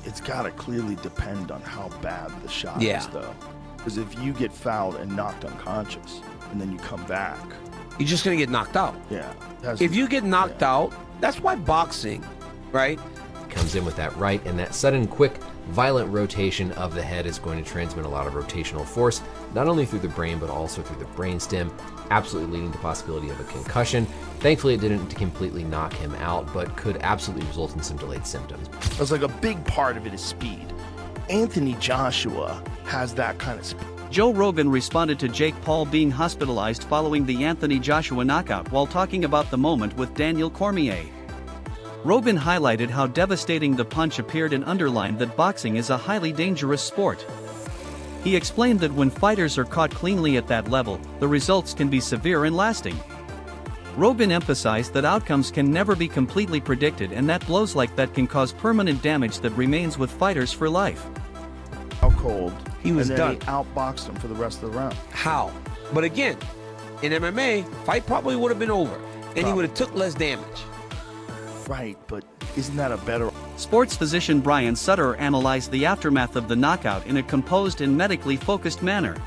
it's got to clearly depend on how bad the shot Yeah. is, though. Because if you get fouled and knocked unconscious, and then you come back, You're just going to get knocked out. yeah. If you get knocked out, that's why boxing, right? Comes in with that right, and that sudden, quick, violent rotation of the head is going to transmit a lot of rotational force, not only through the brain, but also through the brainstem, absolutely leading to possibility of a concussion. Thankfully, it didn't completely knock him out, but could absolutely result in some delayed symptoms. It's like a big part of it is speed. Anthony Joshua has that kind of speed. Joe Rogan responded to Jake Paul being hospitalized following the Anthony Joshua knockout while talking about the moment with Daniel Cormier. Rogan highlighted how devastating the punch appeared and underlined that boxing is a highly dangerous sport. He explained that when fighters are caught cleanly at that level, the results can be severe and lasting. Rogan emphasized that outcomes can never be completely predicted and that blows like that can cause permanent damage that remains with fighters for life. How cold. He was and then done. He outboxed him for the rest of the round. How? But again, in MMA, fight probably would have been over, and he would have took less damage. Right, but isn't that a better... Sports physician Brian Sutter analyzed the aftermath of the knockout in a composed and medically focused manner.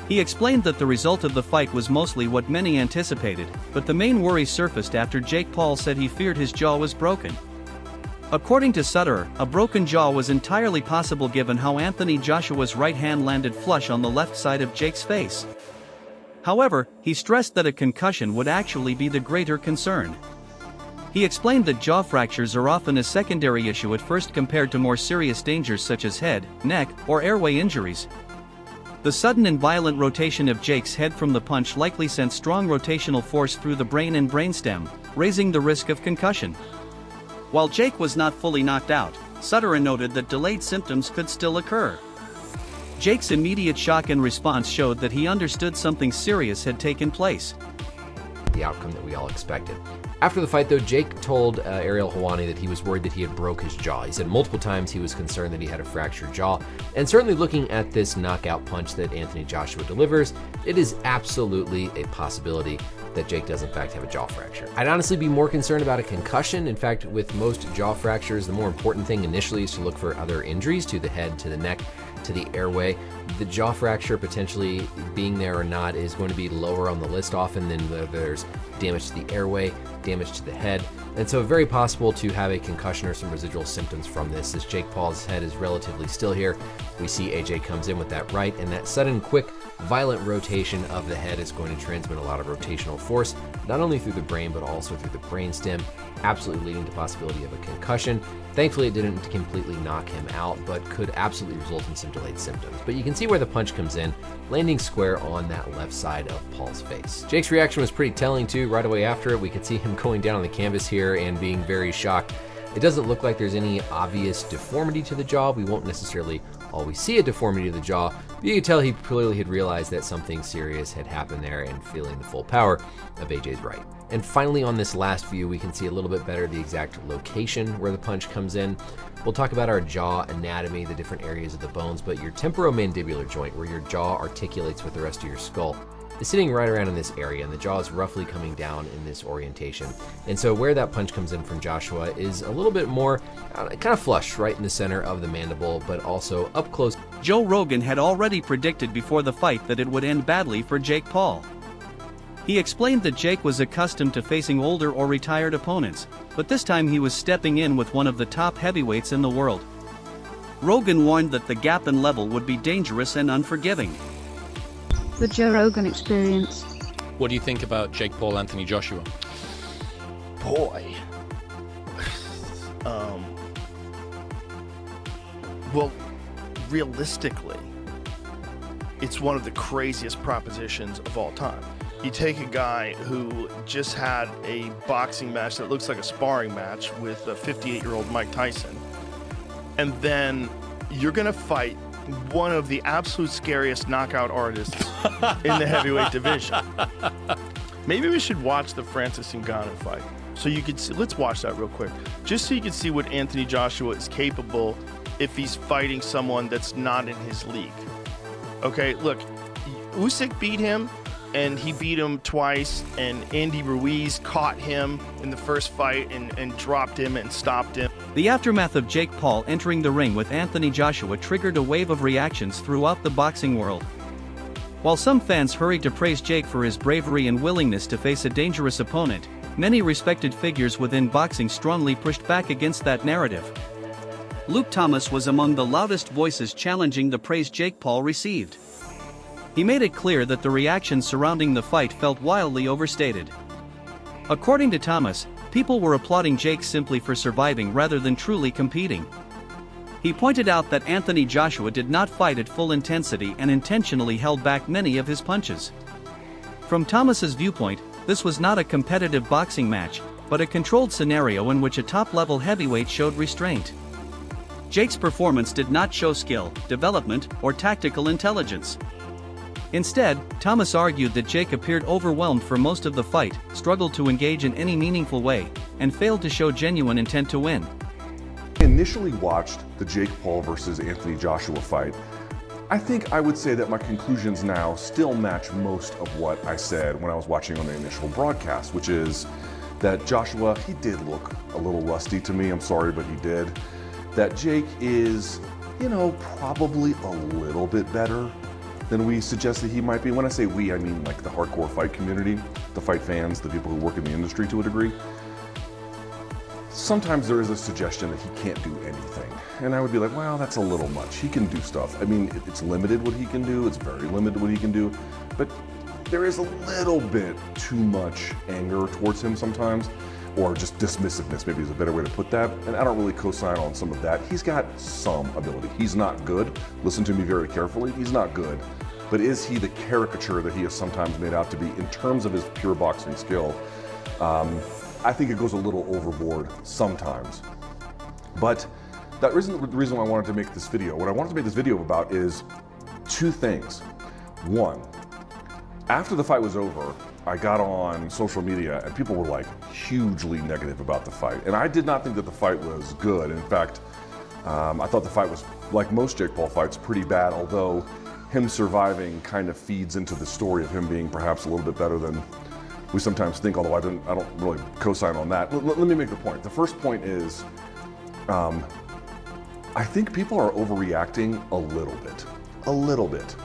He explained that the result of the fight was mostly what many anticipated, but the main worry surfaced after Jake Paul said he feared his jaw was broken. According to Sutter, a broken jaw was entirely possible given how Anthony Joshua's right hand landed flush on the left side of Jake's face. However, he stressed that a concussion would actually be the greater concern. He explained that jaw fractures are often a secondary issue at first compared to more serious dangers such as head, neck, or airway injuries. The sudden and violent rotation of Jake's head from the punch likely sent strong rotational force through the brain and brainstem, raising the risk of concussion. While Jake was not fully knocked out, Sutter noted that delayed symptoms could still occur. Jake's immediate shock and response showed that he understood something serious had taken place. The outcome that we all expected. After the fight, though, Jake told Ariel Helwani that he was worried that he had broke his jaw. He said multiple times he was concerned that he had a fractured jaw, and certainly looking at this knockout punch that Anthony Joshua delivers, it is absolutely a possibility that Jake does in fact have a jaw fracture. I'd honestly be more concerned about a concussion. In fact, with most jaw fractures, the more important thing initially is to look for other injuries to the head, to the neck, to the airway. The jaw fracture potentially being there or not is going to be lower on the list often than whether there's damage to the airway, damage to the head. And so very possible to have a concussion or some residual symptoms from this. As Jake Paul's head is relatively still here, we see AJ comes in with that right, and that sudden, quick, violent rotation of the head is going to transmit a lot of rotational force, not only through the brain, but also through the brainstem, absolutely leading to possibility of a concussion. Thankfully, it didn't completely knock him out, but could absolutely result in some delayed symptoms. But you can see where the punch comes in, landing square on that left side of Paul's face. Jake's reaction was pretty telling too. Right away after it, we could see him going down on the canvas here and being very shocked. It doesn't look like there's any obvious deformity to the jaw. We won't necessarily always see a deformity to the jaw, but you could tell he clearly had realized that something serious had happened there and feeling the full power of AJ's right. And finally, on this last view, we can see a little bit better the exact location where the punch comes in. We'll talk about our jaw anatomy, the different areas of the bones, but your temporomandibular joint, where your jaw articulates with the rest of your skull, is sitting right around in this area, and the jaw is roughly coming down in this orientation. And so where that punch comes in from Joshua is a little bit more kind of flush right in the center of the mandible, but also up close. Joe Rogan had already predicted before the fight that it would end badly for Jake Paul. He explained that Jake was accustomed to facing older or retired opponents, but this time he was stepping in with one of the top heavyweights in the world. Rogan warned that the gap in level would be dangerous and unforgiving. The Joe Rogan Experience. What do you think about Jake Paul, Anthony Joshua? Boy. Well, realistically, it's one of the craziest propositions of all time. You take a guy who just had a boxing match that looks like a sparring match with a 58-year-old Mike Tyson, and then you're going to fight one of the absolute scariest knockout artists in the heavyweight division. Maybe we should watch the Francis Ngannou fight. So you could see, let's watch that real quick. Just so you can see what Anthony Joshua is capable if he's fighting someone that's not in his league. Okay, look, Usyk beat him, and he beat him twice, and Andy Ruiz caught him in the first fight and dropped him and stopped him. The aftermath of Jake Paul entering the ring with Anthony Joshua triggered a wave of reactions throughout the boxing world. While some fans hurried to praise Jake for his bravery and willingness to face a dangerous opponent, many respected figures within boxing strongly pushed back against that narrative. Luke Thomas was among the loudest voices challenging the praise Jake Paul received. He made it clear that the reactions surrounding the fight felt wildly overstated. According to Thomas, people were applauding Jake simply for surviving rather than truly competing. He pointed out that Anthony Joshua did not fight at full intensity and intentionally held back many of his punches. From Thomas's viewpoint, this was not a competitive boxing match, but a controlled scenario in which a top-level heavyweight showed restraint. Jake's performance did not show skill, development, or tactical intelligence. Instead, Thomas argued that Jake appeared overwhelmed for most of the fight, struggled to engage in any meaningful way, and failed to show genuine intent to win. I initially watched the Jake Paul versus Anthony Joshua fight. I think I would say that my conclusions now still match most of what I said when I was watching on the initial broadcast, which is that Joshua, he did look a little rusty to me, I'm sorry, but he did. That Jake is, probably a little bit better than we suggested he might be. When I say we, I mean like the hardcore fight community, the fight fans, the people who work in the industry to a degree. Sometimes there is a suggestion that he can't do anything. And I would be like, well, that's a little much. He can do stuff. I mean, it's limited what he can do. It's very limited what he can do. But there is a little bit too much anger towards him sometimes, or just dismissiveness, maybe is a better way to put that. And I don't really co-sign on some of that. He's got some ability. He's not good. Listen to me very carefully. He's not good. But is he the caricature that he is sometimes made out to be in terms of his pure boxing skill? I think it goes a little overboard sometimes. But that isn't the reason why I wanted to make this video. What I wanted to make this video about is two things. One, after the fight was over, I got on social media and people were like hugely negative about the fight. And I did not think that the fight was good. In fact, I thought the fight was, like most Jake Paul fights, pretty bad, although him surviving kind of feeds into the story of him being perhaps a little bit better than we sometimes think, although I don't really co-sign on that. Let me make the point. The first point is, I think people are overreacting a little bit.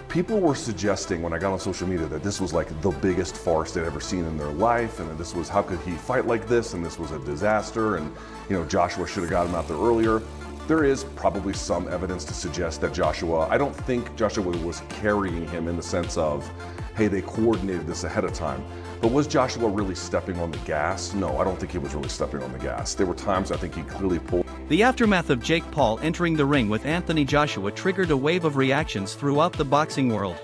People were suggesting when I got on social media that this was like the biggest farce they'd ever seen in their life, and that this was, how could he fight like this, and this was a disaster, and Joshua should have got him out there earlier. There is probably some evidence to suggest that I don't think Joshua was carrying him in the sense of, hey, they coordinated this ahead of time. But was Joshua really stepping on the gas? No, I don't think he was really stepping on the gas. There were times I think he clearly pulled. The aftermath of Jake Paul entering the ring with Anthony Joshua triggered a wave of reactions throughout the boxing world.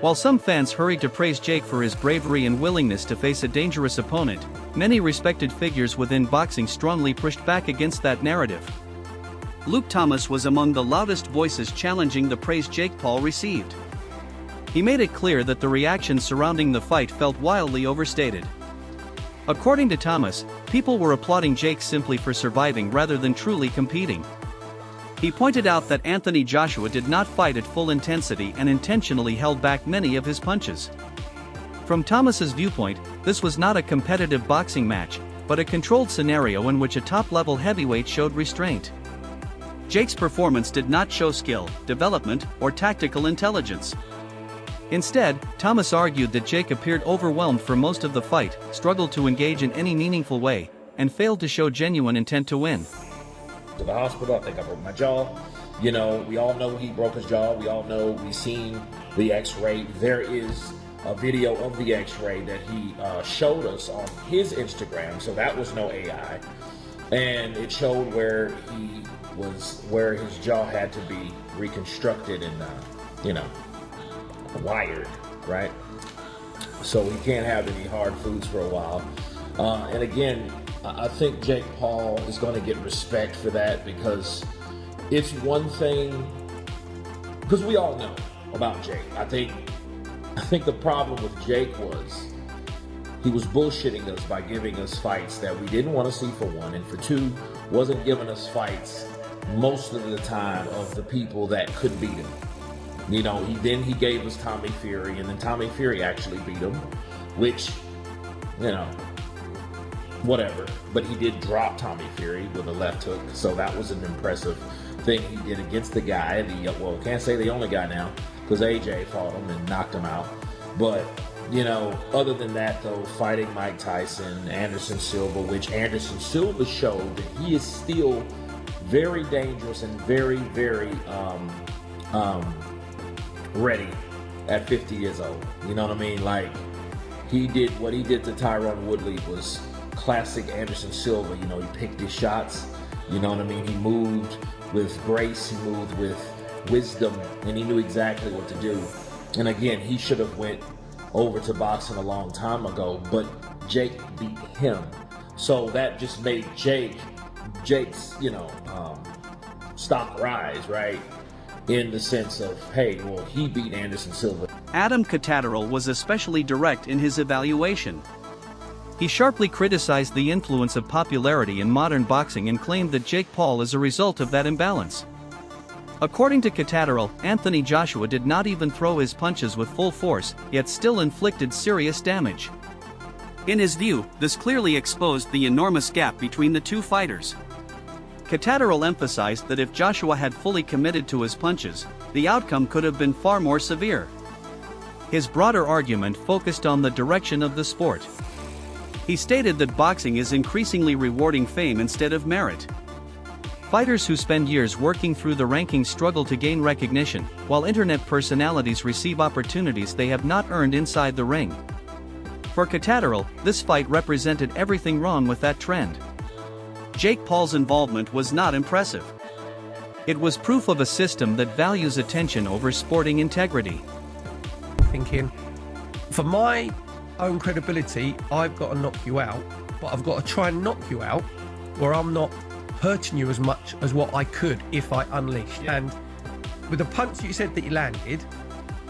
While some fans hurried to praise Jake for his bravery and willingness to face a dangerous opponent, many respected figures within boxing strongly pushed back against that narrative. Luke Thomas was among the loudest voices challenging the praise Jake Paul received. He made it clear that the reactions surrounding the fight felt wildly overstated. According to Thomas, people were applauding Jake simply for surviving rather than truly competing. He pointed out that Anthony Joshua did not fight at full intensity and intentionally held back many of his punches. From Thomas's viewpoint, this was not a competitive boxing match, but a controlled scenario in which a top-level heavyweight showed restraint. Jake's performance did not show skill, development, or tactical intelligence. Instead, Thomas argued that Jake appeared overwhelmed for most of the fight, struggled to engage in any meaningful way, and failed to show genuine intent to win. To the hospital, I think I broke my jaw. We all know he broke his jaw. We all know we've seen the x-ray. There is a video of the x-ray that he showed us on his Instagram, so that was no AI. And it showed where his jaw had to be reconstructed and, wired, right? So he can't have any hard foods for a while. And again, I think Jake Paul is going to get respect for that, because it's one thing, because we all know about Jake. I think the problem with Jake was he was bullshitting us by giving us fights that we didn't want to see, for one, and for two, wasn't giving us fights most of the time of the people that could beat him. He gave us Tommy Fury, and then Tommy Fury actually beat him, which, whatever. But he did drop Tommy Fury with a left hook, so that was an impressive thing he did against the guy. Can't say the only guy now, because AJ fought him and knocked him out. But, other than that, though, fighting Mike Tyson, Anderson Silva, which Anderson Silva showed that he is still very dangerous and very, very ready at 50 years old. You know what I mean? Like, what he did to Tyron Woodley was classic Anderson Silva. He picked his shots. You know what I mean? He moved with grace, he moved with wisdom, and he knew exactly what to do. And again, he should have went over to boxing a long time ago, but Jake beat him. So that just made Jake's, stock rise, right? In the sense of, hey, well, he beat Anderson Silva. Adam Catterall was especially direct in his evaluation. He sharply criticized the influence of popularity in modern boxing and claimed that Jake Paul is a result of that imbalance. According to Catterall, Anthony Joshua did not even throw his punches with full force, yet still inflicted serious damage. In his view, this clearly exposed the enormous gap between the two fighters. Catterall emphasized that if Joshua had fully committed to his punches, the outcome could have been far more severe. His broader argument focused on the direction of the sport. He stated that boxing is increasingly rewarding fame instead of merit. Fighters who spend years working through the rankings struggle to gain recognition, while internet personalities receive opportunities they have not earned inside the ring. For Catterall, this fight represented everything wrong with that trend. Jake Paul's involvement was not impressive. It was proof of a system that values attention over sporting integrity. Thinking, for my own credibility, I've got to knock you out, but I've got to try and knock you out where I'm not hurting you as much as what I could if I unleashed. Yeah. And with the punch that you said that he landed,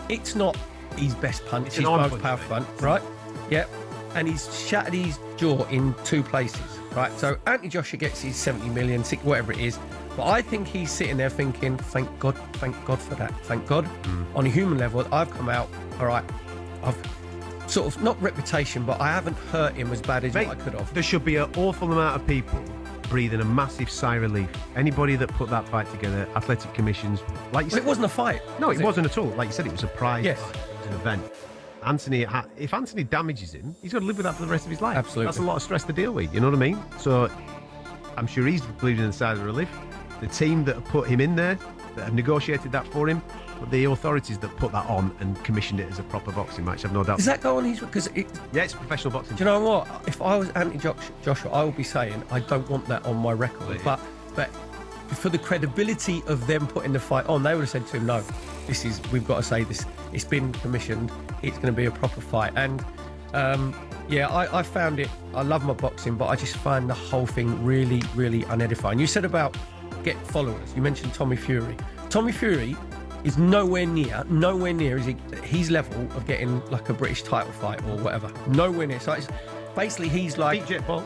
it's not his best punch, it's his most powerful punch, right? Yep. And he's shattered his jaw in 2 places, right? So Anthony Joshua gets his 70 million, whatever it is, but I think he's sitting there thinking, thank God for that. Thank God. On a human level, I've come out, all right, I've sort of, not reputation, but I haven't hurt him as bad as what I could have. There should be an awful amount of people breathing a massive sigh of relief. Anybody that put that fight together, athletic commissions, like you said. It wasn't a fight. No, it wasn't at all. Like you said, it was a prize. Yes. Fight. It was an event. If Anthony damages him, he's got to live with that for the rest of his life. Absolutely. That's a lot of stress to deal with, you know what I mean? So I'm sure he's breathing a sigh of relief. The team that have put him in there, that have negotiated that for him, but the authorities that put that on and commissioned it as a proper boxing match, I've no doubt. Does that go on his... Yeah, it's professional boxing. Do you know what? If I was Anthony Joshua, I would be saying, I don't want that on my record. Yeah. But for the credibility of them putting the fight on, they would have said to him, no, we've got to say this, it's been commissioned, it's going to be a proper fight. And I found it, I love my boxing, but I just find the whole thing really, really unedifying. You said about get followers, you mentioned Tommy Fury. Tommy Fury is nowhere near his level of getting like a British title fight or whatever. Nowhere near. So it's basically he's like... Beat Jake Paul.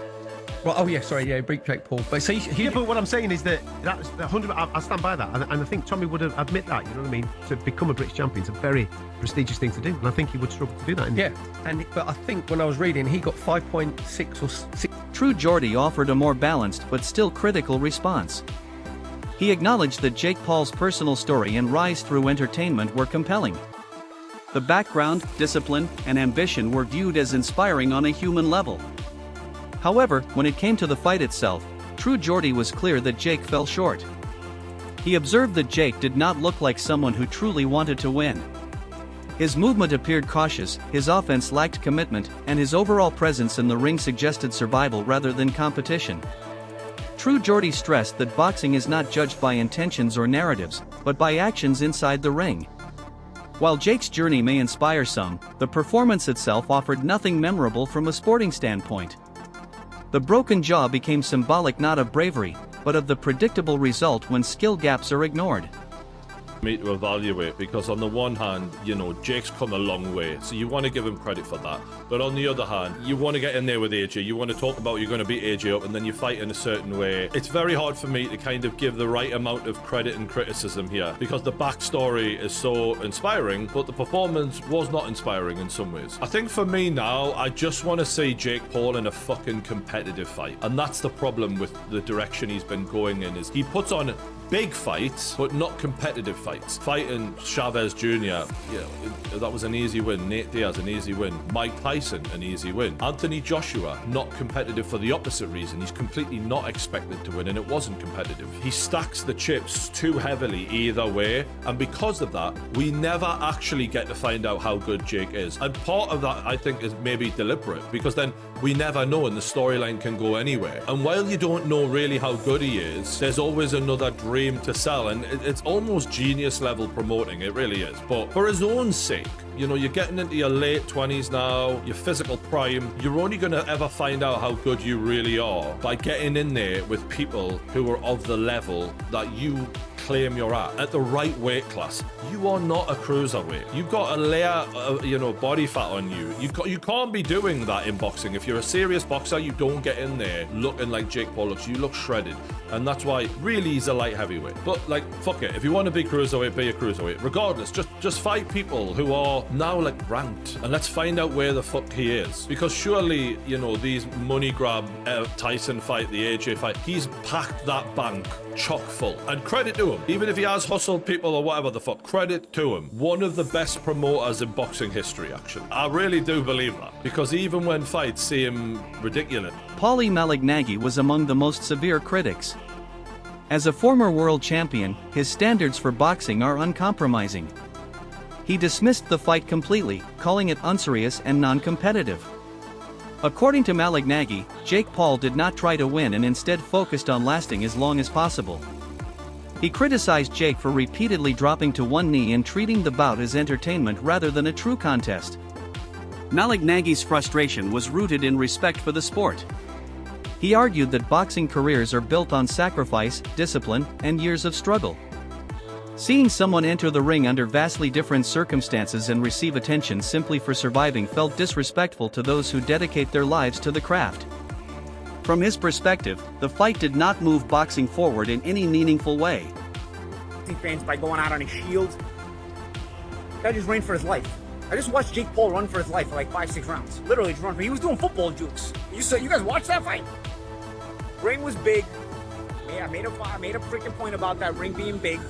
Well, beat Jake Paul. But so but what I'm saying is that that's 100. I stand by that, and I think Tommy would admit that. You know what I mean? To become a British champion is a very prestigious thing to do, and I think he would struggle to do that. But I think when I was reading, he got 5.6 or 6. True Geordie offered a more balanced but still critical response. He acknowledged that Jake Paul's personal story and rise through entertainment were compelling. The background, discipline, and ambition were viewed as inspiring on a human level. However, when it came to the fight itself, True Geordie was clear that Jake fell short. He observed that Jake did not look like someone who truly wanted to win. His movement appeared cautious, his offense lacked commitment, and his overall presence in the ring suggested survival rather than competition. True Geordie stressed that boxing is not judged by intentions or narratives, but by actions inside the ring. While Jake's journey may inspire some, the performance itself offered nothing memorable from a sporting standpoint. The broken jaw became symbolic not of bravery, but of the predictable result when skill gaps are ignored. me to evaluate, because on the one hand, you know, Jake's come a long way, so you want to give him credit for that. But on the other hand, you want to get in there with AJ. You want to talk about you're going to beat AJ up, and then you fight in a certain way. It's very hard for me to kind of give the right amount of credit and criticism here, because the backstory is so inspiring, but the performance was not inspiring in some ways. I think for me now, I just want to see Jake Paul in a fucking competitive fight, and that's the problem with the direction he's been going in. Is he puts on big fights, but not competitive fights. Fighting Chavez Jr., you know, that was an easy win. Nate Diaz, an easy win. Mike Tyson, an easy win. Anthony Joshua, not competitive for the opposite reason. He's completely not expected to win, and it wasn't competitive. He stacks the chips too heavily either way, and because of that, we never actually get to find out how good Jake is. And part of that, I think, is maybe deliberate, because then we never know, and the storyline can go anywhere. And while you don't know really how good he is, there's always another dream to sell, and it's almost genius level promoting. It really is. But for his own sake, you know, you're getting into your late 20s now, your physical prime. You're only going to ever find out how good you really are by getting in there with people who are of the level that you claim you're at the right weight class. You are not a cruiserweight. You've got a layer of, you know, body fat on you. You can't be doing that in boxing. If you're a serious boxer, you don't get in there looking like Jake Paul looks. You look shredded, and that's why really he's a light heavyweight. But like, fuck it. If you want to be cruiserweight, be a cruiserweight. Regardless, just fight people who are now like ranked, and let's find out where the fuck he is. Because surely, you know, these money grab Tyson fight, the AJ fight, he's packed that bank chock full. And credit to him. Even if he has hustled people or whatever the fuck, credit to him. One of the best promoters in boxing history, actually. I really do believe that. Because even when fights seem ridiculous. Paulie Malignaggi was among the most severe critics. As a former world champion, his standards for boxing are uncompromising. He dismissed the fight completely, calling it unserious and non-competitive. According to Malignaggi, Jake Paul did not try to win and instead focused on lasting as long as possible. He criticized Jake for repeatedly dropping to one knee and treating the bout as entertainment rather than a true contest. Malignaggi's frustration was rooted in respect for the sport. He argued that boxing careers are built on sacrifice, discipline, and years of struggle. Seeing someone enter the ring under vastly different circumstances and receive attention simply for surviving felt disrespectful to those who dedicate their lives to the craft. From his perspective, the fight did not move boxing forward in any meaningful way. Fans by going out on his shield. The guy just ran for his life. I just watched Jake Paul run for his life for like 5-6 rounds. Literally just run for. He was doing football jukes. You guys watched that fight? Ring was big. Yeah, I made a freaking point about that ring being big.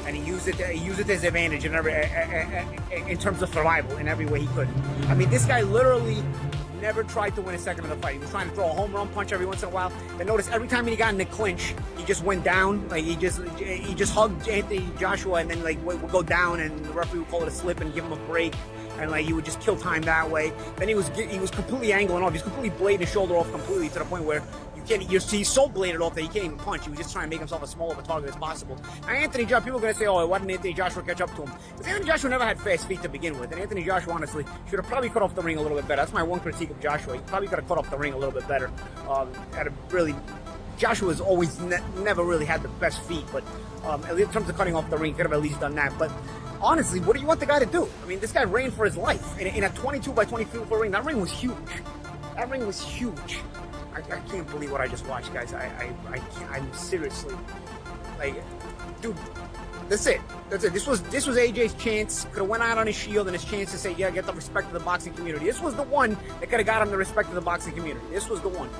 And he used it to his advantage in terms of survival in every way he could. I mean, this guy literally never tried to win a second of the fight. He was trying to throw a home run punch every once in a while. And notice every time he got in the clinch, he just went down. Like he just hugged Anthony Joshua and then like would go down, and the referee would call it a slip and give him a break. And like he would just kill time that way. Then he was completely angling off. He's completely blading his shoulder off completely to the point where he's so bladed off that he can't even punch. He was just trying to make himself as small of a target as possible. Now Anthony Joshua, people are going to say, oh, why didn't Anthony Joshua catch up to him? Because Anthony Joshua never had fast feet to begin with. And Anthony Joshua, honestly, should have probably cut off the ring a little bit better. That's my one critique of Joshua. He probably could have cut off the ring a little bit better. Joshua's always never really had the best feet, but in terms of cutting off the ring, he could have at least done that. But honestly, what do you want the guy to do? I mean, this guy ran for his life in a 22 by 22 foot ring. That ring was huge. That ring was huge. I can't believe what I just watched, guys. I'm seriously, like, dude, that's it. This was AJ's chance. Could have went out on his shield and his chance to say, yeah, get the respect of the boxing community. This was the one that could have got him the respect of the boxing community. This was the one.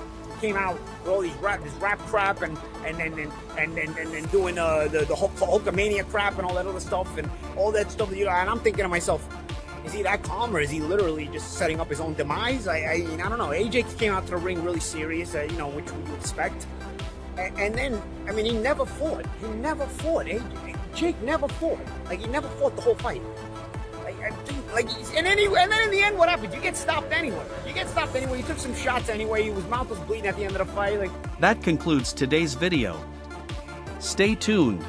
He came out with all these rap crap and doing the Hulkamania crap and all that other stuff and all that stuff. And I'm thinking to myself, is he that calm, or is he literally just setting up his own demise? I don't know. AJ came out to the ring really serious, which you expect. And then, I mean, he never fought. Jake never fought. Like, he never fought the whole fight. And then in the end, what happened? You get stopped anyway. You took some shots anyway. His mouth was bleeding at the end of the fight. That concludes today's video. Stay tuned.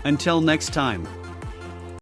Until next time.